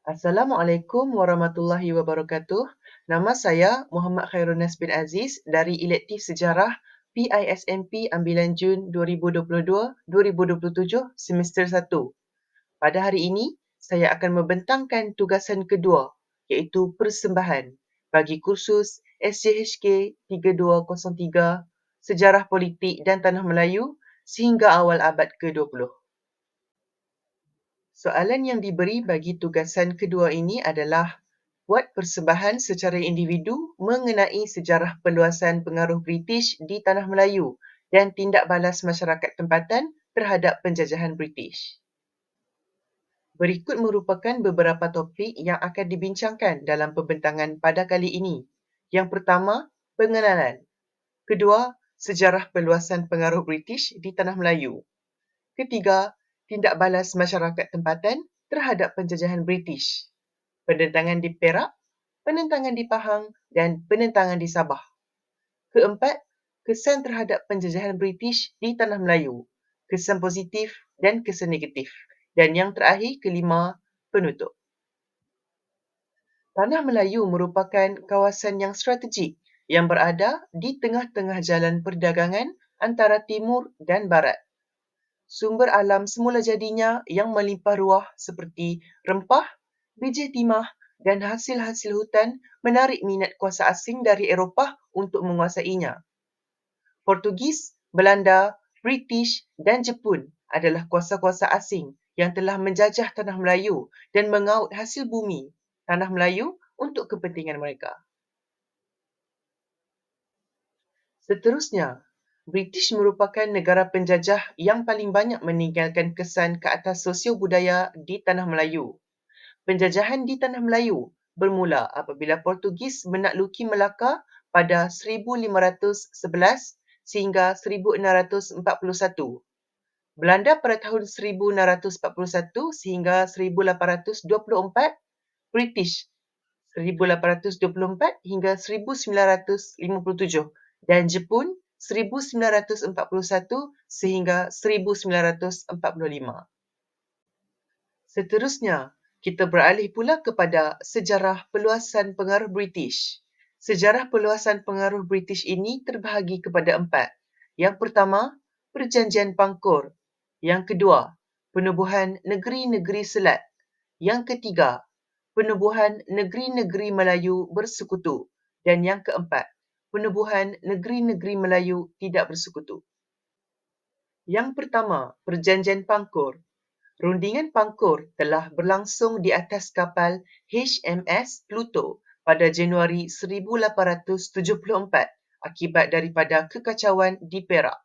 Assalamualaikum warahmatullahi wabarakatuh. Nama saya Muhammad Khairunas bin Aziz dari Elektif Sejarah PISMP Ambilan Jun 2022-2027 Semester 1. Pada hari ini, saya akan membentangkan tugasan kedua iaitu Persembahan bagi kursus SJHK 3203 Sejarah Politik dan Tanah Melayu sehingga awal abad ke-20. Soalan yang diberi bagi tugasan kedua ini adalah buat persembahan secara individu mengenai sejarah perluasan pengaruh British di Tanah Melayu dan tindak balas masyarakat tempatan terhadap penjajahan British. Berikut merupakan beberapa topik yang akan dibincangkan dalam pembentangan pada kali ini. Yang pertama, pengenalan. Kedua, sejarah perluasan pengaruh British di Tanah Melayu. Ketiga, tindak balas masyarakat tempatan terhadap penjajahan British. Penentangan di Perak, penentangan di Pahang dan penentangan di Sabah. Keempat, kesan terhadap penjajahan British di Tanah Melayu, kesan positif dan kesan negatif. Dan yang terakhir, kelima, penutup. Tanah Melayu merupakan kawasan yang strategik yang berada di tengah-tengah jalan perdagangan antara timur dan barat. Sumber alam semula jadinya yang melimpah ruah seperti rempah, biji timah dan hasil-hasil hutan menarik minat kuasa asing dari Eropah untuk menguasainya. Portugis, Belanda, British dan Jepun adalah kuasa-kuasa asing yang telah menjajah Tanah Melayu dan mengaut hasil bumi Tanah Melayu untuk kepentingan mereka. Seterusnya, British merupakan negara penjajah yang paling banyak meninggalkan kesan ke atas sosio-budaya di Tanah Melayu. Penjajahan di Tanah Melayu bermula apabila Portugis menakluki Melaka pada 1511 sehingga 1641. Belanda pada tahun 1641 sehingga 1824, British 1824 hingga 1957 dan Jepun 1941 sehingga 1945. Seterusnya, kita beralih pula kepada sejarah perluasan pengaruh British. Sejarah perluasan pengaruh British ini terbahagi kepada 4. Yang pertama, Perjanjian Pangkor. Yang kedua, penubuhan negeri-negeri Selat. Yang ketiga, penubuhan negeri-negeri Melayu bersekutu. Dan yang keempat, penubuhan negeri-negeri Melayu tidak bersekutu. Yang pertama, Perjanjian Pangkor. Rundingan Pangkor telah berlangsung di atas kapal HMS Pluto pada Januari 1874 akibat daripada kekacauan di Perak.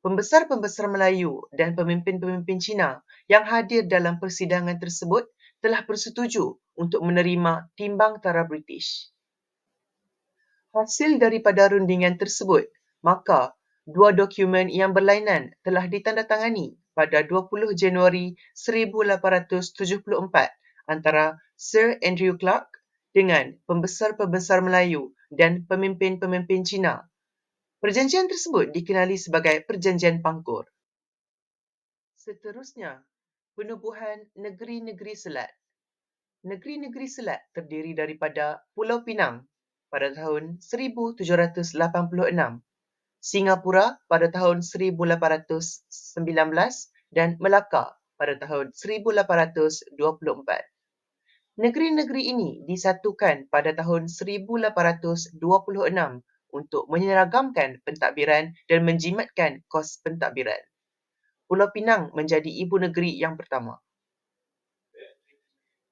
Pembesar-pembesar Melayu dan pemimpin-pemimpin Cina yang hadir dalam persidangan tersebut telah bersetuju untuk menerima timbang tara British. Hasil daripada rundingan tersebut, maka dua dokumen yang berlainan telah ditandatangani pada 20 Januari 1874 antara Sir Andrew Clark dengan pembesar-pembesar Melayu dan pemimpin-pemimpin Cina. Perjanjian tersebut dikenali sebagai Perjanjian Pangkor. Seterusnya, penubuhan negeri-negeri Selat. Negeri-negeri Selat terdiri daripada Pulau Pinang pada tahun 1786, Singapura pada tahun 1819 dan Melaka pada tahun 1824. Negeri-negeri ini disatukan pada tahun 1826 untuk menyeragamkan pentadbiran dan menjimatkan kos pentadbiran. Pulau Pinang menjadi ibu negeri yang pertama.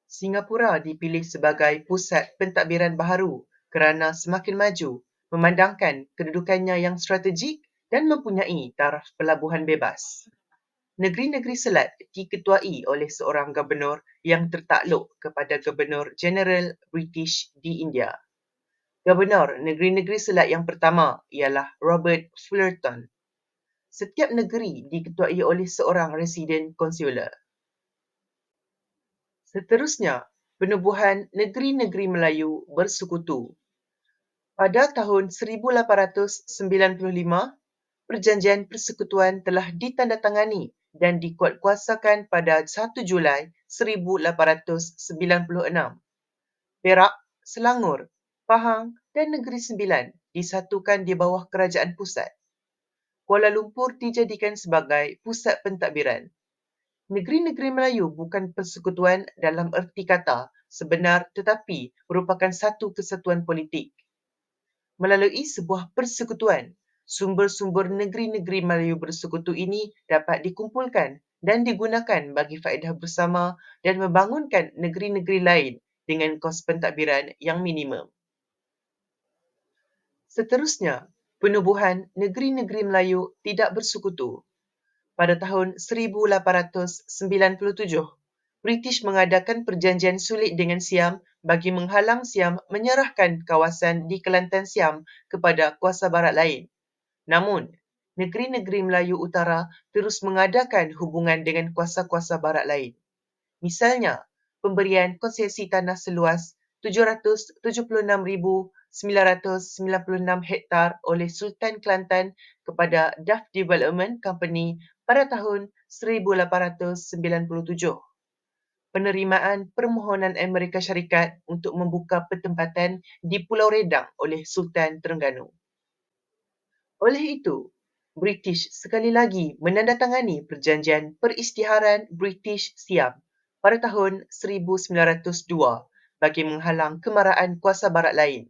Singapura dipilih sebagai pusat pentadbiran baharu kerana semakin maju, memandangkan kedudukannya yang strategik dan mempunyai taraf pelabuhan bebas. Negeri-negeri Selat diketuai oleh seorang gubernur yang tertakluk kepada Gubernur Jeneral British di India. Gubernur negeri-negeri Selat yang pertama ialah Robert Fullerton. Setiap negeri diketuai oleh seorang residen konsular. Seterusnya, penubuhan negeri-negeri Melayu bersekutu. Pada tahun 1895, Perjanjian Persekutuan telah ditandatangani dan dikuatkuasakan pada 1 Julai 1896. Perak, Selangor, Pahang dan Negeri Sembilan disatukan di bawah kerajaan pusat. Kuala Lumpur dijadikan sebagai pusat pentadbiran. Negeri-negeri Melayu bukan persekutuan dalam erti kata sebenar tetapi merupakan satu kesatuan politik. Melalui sebuah persekutuan, sumber-sumber negeri-negeri Melayu bersekutu ini dapat dikumpulkan dan digunakan bagi faedah bersama dan membangunkan negeri-negeri lain dengan kos pentadbiran yang minimum. Seterusnya, penubuhan negeri-negeri Melayu tidak bersekutu. Pada tahun 1897, British mengadakan perjanjian sulit dengan Siam bagi menghalang Siam menyerahkan kawasan di Kelantan Siam kepada kuasa barat lain. Namun, negeri-negeri Melayu Utara terus mengadakan hubungan dengan kuasa-kuasa barat lain. Misalnya, pemberian konsesi tanah seluas 776,996 hektar oleh Sultan Kelantan kepada Duff Development Company pada tahun 1897. Penerimaan permohonan Amerika Syarikat untuk membuka pertempatan di Pulau Redang oleh Sultan Terengganu. Oleh itu, British sekali lagi menandatangani Perjanjian Peristiharan British-Siam pada tahun 1902 bagi menghalang kemarahan kuasa barat lain.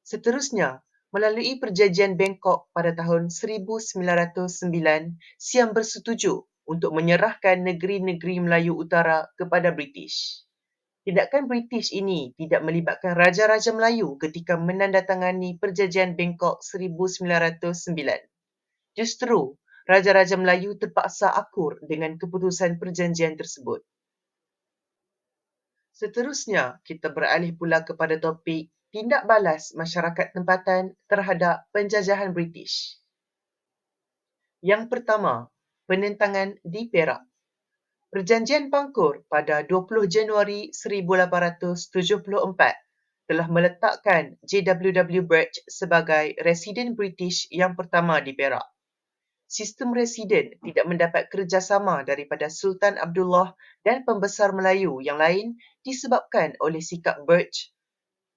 Seterusnya, melalui Perjanjian Bangkok pada tahun 1909, Siam bersetuju untuk menyerahkan negeri-negeri Melayu Utara kepada British. Tindakan British ini tidak melibatkan Raja-Raja Melayu ketika menandatangani Perjanjian Bangkok 1909. Justru, Raja-Raja Melayu terpaksa akur dengan keputusan perjanjian tersebut. Seterusnya, kita beralih pula kepada topik tindak balas masyarakat tempatan terhadap penjajahan British. Yang pertama, penentangan di Perak. Perjanjian Pangkur pada 20 Januari 1874 telah meletakkan J.W.W. Birch sebagai residen British yang pertama di Perak. Sistem residen tidak mendapat kerjasama daripada Sultan Abdullah dan pembesar Melayu yang lain disebabkan oleh sikap Birch.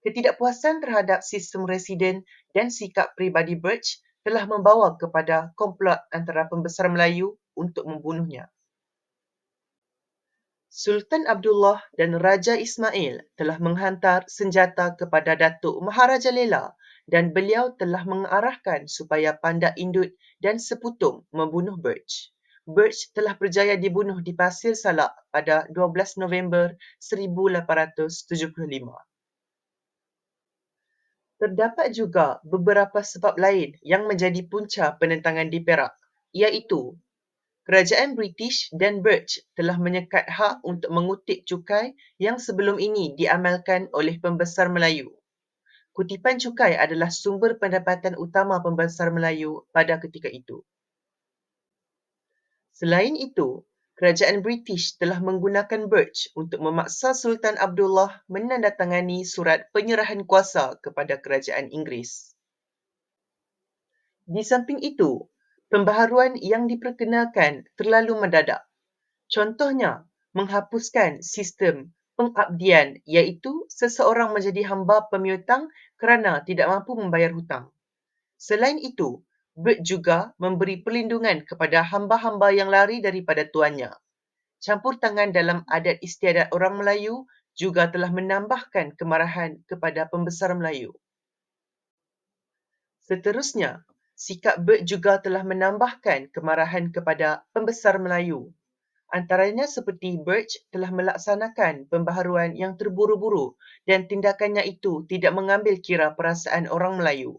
Ketidakpuasan terhadap sistem residen dan sikap peribadi Birch telah membawa kepada komplot antara pembesar Melayu untuk membunuhnya. Sultan Abdullah dan Raja Ismail telah menghantar senjata kepada Datuk Maharaja Lela dan beliau telah mengarahkan supaya Pandak Indut dan Seputung membunuh Birch. Birch telah berjaya dibunuh di Pasir Salak pada 12 November 1875. Terdapat juga beberapa sebab lain yang menjadi punca penentangan di Perak, iaitu Kerajaan British dan Birch telah menyekat hak untuk mengutip cukai yang sebelum ini diamalkan oleh pembesar Melayu. Kutipan cukai adalah sumber pendapatan utama pembesar Melayu pada ketika itu. Selain itu, Kerajaan British telah menggunakan Birch untuk memaksa Sultan Abdullah menandatangani surat penyerahan kuasa kepada Kerajaan Inggeris. Di samping itu, pembaharuan yang diperkenalkan terlalu mendadak. Contohnya, menghapuskan sistem pengabdian iaitu seseorang menjadi hamba pemiutang kerana tidak mampu membayar hutang. Selain itu, Birch juga memberi perlindungan kepada hamba-hamba yang lari daripada tuannya. Campur tangan dalam adat istiadat orang Melayu juga telah menambahkan kemarahan kepada pembesar Melayu. Seterusnya, sikap Birch juga telah menambahkan kemarahan kepada pembesar Melayu. Antaranya seperti Birch telah melaksanakan pembaharuan yang terburu-buru dan tindakannya itu tidak mengambil kira perasaan orang Melayu.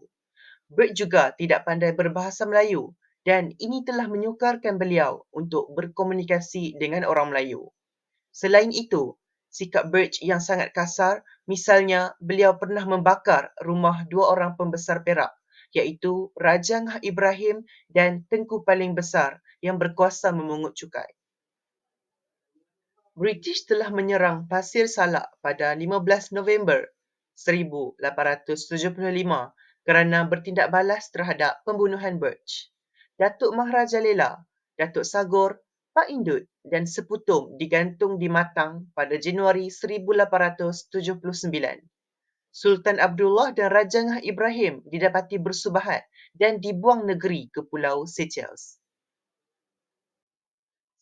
Birch juga tidak pandai berbahasa Melayu dan ini telah menyukarkan beliau untuk berkomunikasi dengan orang Melayu. Selain itu, sikap Birch yang sangat kasar, misalnya beliau pernah membakar rumah dua orang pembesar Perak, iaitu Raja Ngah Ibrahim dan Tengku Paling Besar yang berkuasa memungut cukai. British telah menyerang Pasir Salak pada 15 November 1875 kerana bertindak balas terhadap pembunuhan Birch. Datuk Maharaja Lela, Datuk Sagor, Pak Indut dan Seputum digantung di Matang pada Januari 1879. Sultan Abdullah dan Raja Ngah Ibrahim didapati bersubahat dan dibuang negeri ke Pulau Seychelles.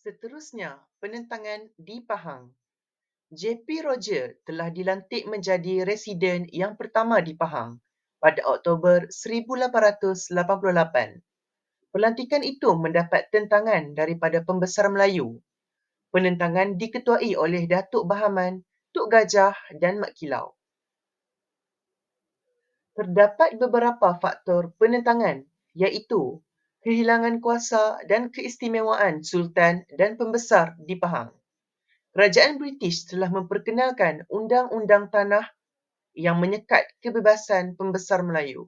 Seterusnya, penentangan di Pahang. J.P. Roger telah dilantik menjadi residen yang pertama di Pahang pada Oktober 1888. Pelantikan itu mendapat tentangan daripada pembesar Melayu. Penentangan diketuai oleh Datuk Bahaman, Tok Gajah dan Mat Kilau. Terdapat beberapa faktor penentangan iaitu kehilangan kuasa dan keistimewaan Sultan dan pembesar di Pahang. Kerajaan British telah memperkenalkan Undang-Undang Tanah yang menyekat kebebasan pembesar Melayu.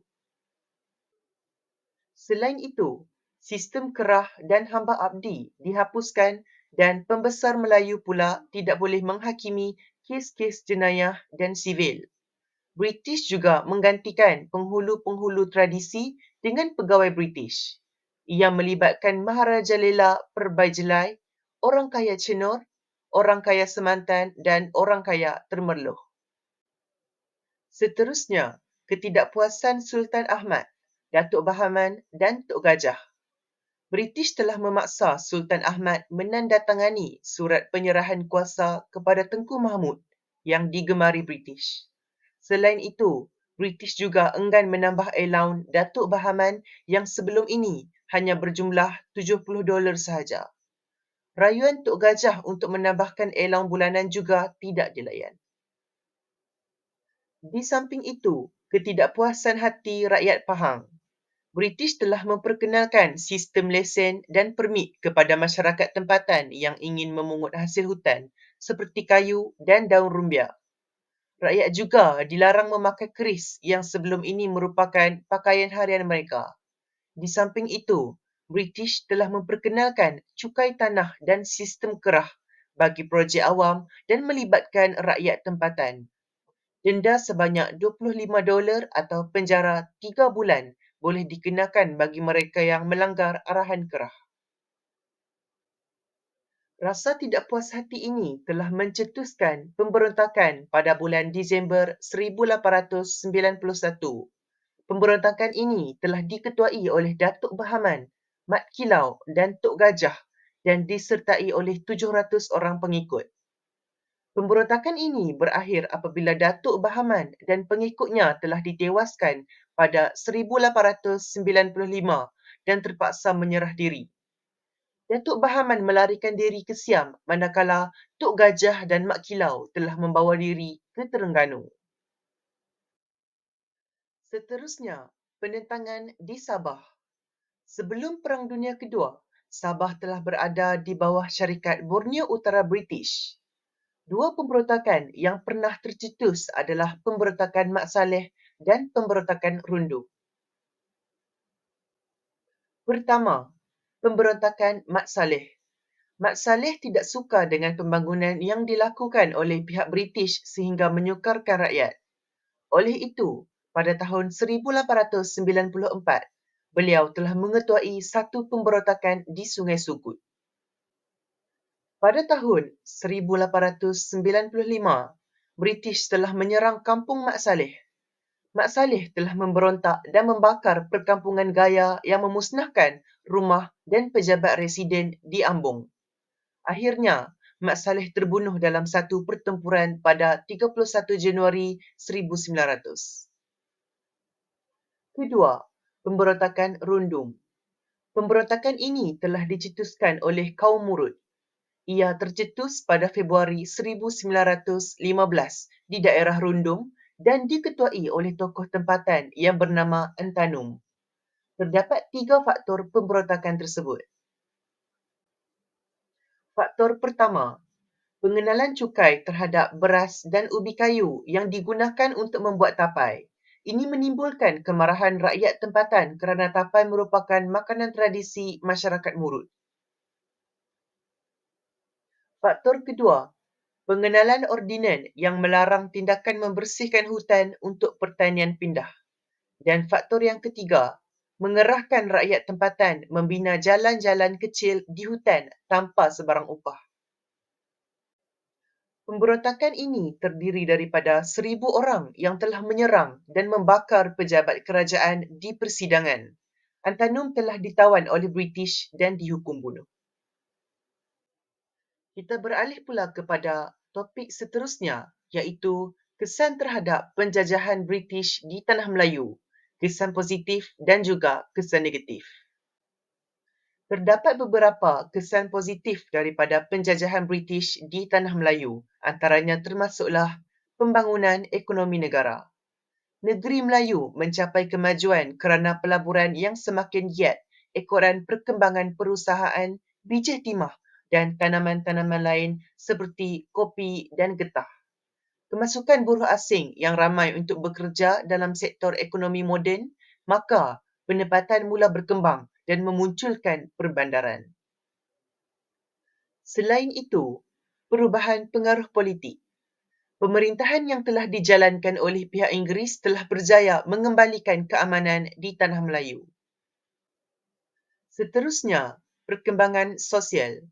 Selain itu, sistem kerah dan hamba abdi dihapuskan dan pembesar Melayu pula tidak boleh menghakimi kes-kes jenayah dan sivil. British juga menggantikan penghulu-penghulu tradisi dengan pegawai British. Ia melibatkan Maharaja Lela Perbaijelai, orang kaya Cenor, orang kaya Semantan dan orang kaya Termerloh. Seterusnya, ketidakpuasan Sultan Ahmad, Datuk Bahaman dan Tok Gajah. British telah memaksa Sultan Ahmad menandatangani surat penyerahan kuasa kepada Tengku Mahmud yang digemari British. Selain itu, British juga enggan menambah allowance Datuk Bahaman yang sebelum ini hanya berjumlah $70 sahaja. Rayuan Tok Gajah untuk menambahkan allowance bulanan juga tidak dilayan. Di samping itu, ketidakpuasan hati rakyat Pahang. British telah memperkenalkan sistem lesen dan permit kepada masyarakat tempatan yang ingin memungut hasil hutan seperti kayu dan daun rumbia. Rakyat juga dilarang memakai keris yang sebelum ini merupakan pakaian harian mereka. Di samping itu, British telah memperkenalkan cukai tanah dan sistem kerah bagi projek awam dan melibatkan rakyat tempatan. Denda sebanyak $25 atau penjara 3 bulan boleh dikenakan bagi mereka yang melanggar arahan kerah. Rasa tidak puas hati ini telah mencetuskan pemberontakan pada bulan Disember 1891. Pemberontakan ini telah diketuai oleh Datuk Bahaman, Mat Kilau dan Tok Gajah dan disertai oleh 700 orang pengikut. Pemberontakan ini berakhir apabila Datuk Bahaman dan pengikutnya telah ditewaskan pada 1895 dan terpaksa menyerah diri. Datuk Bahaman melarikan diri ke Siam manakala Tok Gajah dan Mat Kilau telah membawa diri ke Terengganu. Seterusnya, penentangan di Sabah. Sebelum Perang Dunia Kedua, Sabah telah berada di bawah syarikat Borneo Utara British. Dua pemberontakan yang pernah tercetus adalah pemberontakan Mat Saleh dan pemberontakan Rundu. Pertama, pemberontakan Mat Saleh. Mat Saleh tidak suka dengan pembangunan yang dilakukan oleh pihak British sehingga menyukarkan rakyat. Oleh itu, pada tahun 1894, beliau telah mengetuai satu pemberontakan di Sungai Sugut. Pada tahun 1895, British telah menyerang kampung Mat Saleh. Mat Saleh telah memberontak dan membakar perkampungan Gaya yang memusnahkan rumah dan pejabat residen di Ambung. Akhirnya, Mat Saleh terbunuh dalam satu pertempuran pada 31 Januari 1900. Kedua, pemberontakan Rundung. Pemberontakan ini telah dicetuskan oleh kaum Murut. Ia tercetus pada Februari 1915 di daerah Rundung dan diketuai oleh tokoh tempatan yang bernama Entanum. Terdapat 3 faktor pemberontakan tersebut. Faktor pertama, pengenalan cukai terhadap beras dan ubi kayu yang digunakan untuk membuat tapai. Ini menimbulkan kemarahan rakyat tempatan kerana tapai merupakan makanan tradisi masyarakat Murut. Faktor kedua, pengenalan ordinan yang melarang tindakan membersihkan hutan untuk pertanian pindah. Dan faktor yang ketiga, mengerahkan rakyat tempatan membina jalan-jalan kecil di hutan tanpa sebarang upah. Pemberontakan ini terdiri daripada 1,000 orang yang telah menyerang dan membakar pejabat kerajaan di persidangan. Antanum telah ditawan oleh British dan dihukum bunuh. Kita beralih pula kepada topik seterusnya, iaitu kesan terhadap penjajahan British di Tanah Melayu, kesan positif dan juga kesan negatif. Terdapat beberapa kesan positif daripada penjajahan British di Tanah Melayu, antaranya termasuklah pembangunan ekonomi negara. Negeri Melayu mencapai kemajuan kerana pelaburan yang semakin giat, ekoran perkembangan perusahaan, bijih timah dan tanaman-tanaman lain seperti kopi dan getah. Kemasukan buruh asing yang ramai untuk bekerja dalam sektor ekonomi moden, maka pendapatan mula berkembang dan memunculkan perbandaran. Selain itu, perubahan pengaruh politik. Pemerintahan yang telah dijalankan oleh pihak Inggeris telah berjaya mengembalikan keamanan di Tanah Melayu. Seterusnya, perkembangan sosial.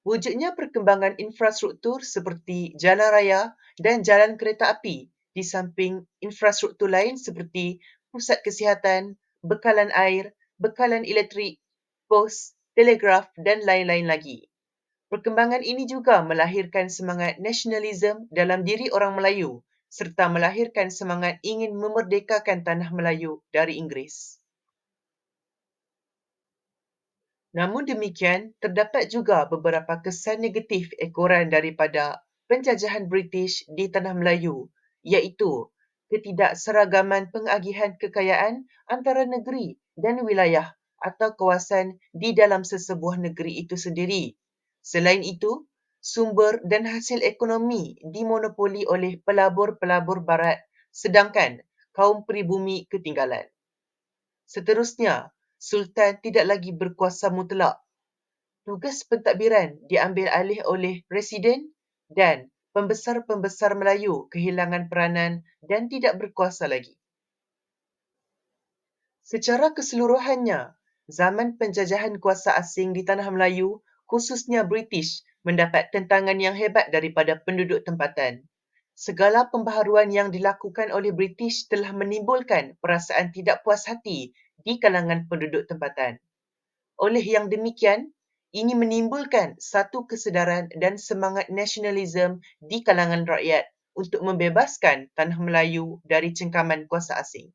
Wujudnya perkembangan infrastruktur seperti jalan raya dan jalan kereta api di samping infrastruktur lain seperti pusat kesihatan, bekalan air, bekalan elektrik, pos, telegraf dan lain-lain lagi. Perkembangan ini juga melahirkan semangat nasionalisme dalam diri orang Melayu serta melahirkan semangat ingin memerdekakan Tanah Melayu dari Inggeris. Namun demikian, terdapat juga beberapa kesan negatif ekoran daripada penjajahan British di Tanah Melayu, iaitu ketidakseragaman pengagihan kekayaan antara negeri dan wilayah atau kawasan di dalam sesebuah negeri itu sendiri. Selain itu, sumber dan hasil ekonomi dimonopoli oleh pelabur-pelabur barat sedangkan kaum pribumi ketinggalan. Seterusnya, Sultan tidak lagi berkuasa mutlak. Tugas pentadbiran diambil alih oleh Presiden dan pembesar-pembesar Melayu kehilangan peranan dan tidak berkuasa lagi. Secara keseluruhannya, zaman penjajahan kuasa asing di Tanah Melayu, khususnya British, mendapat tentangan yang hebat daripada penduduk tempatan. Segala pembaharuan yang dilakukan oleh British telah menimbulkan perasaan tidak puas hati di kalangan penduduk tempatan. Oleh yang demikian, ini menimbulkan satu kesedaran dan semangat nasionalisme di kalangan rakyat untuk membebaskan Tanah Melayu dari cengkaman kuasa asing.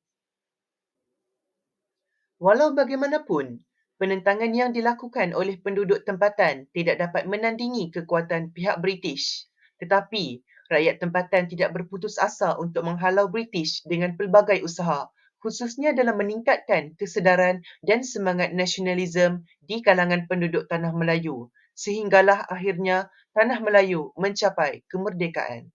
Walau bagaimanapun, penentangan yang dilakukan oleh penduduk tempatan tidak dapat menandingi kekuatan pihak British. Tetapi, rakyat tempatan tidak berputus asa untuk menghalau British dengan pelbagai usaha, khususnya dalam meningkatkan kesedaran dan semangat nasionalisme di kalangan penduduk Tanah Melayu, sehinggalah akhirnya Tanah Melayu mencapai kemerdekaan.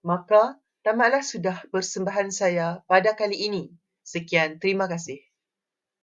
Maka, tamatlah sudah persembahan saya pada kali ini. Sekian, terima kasih.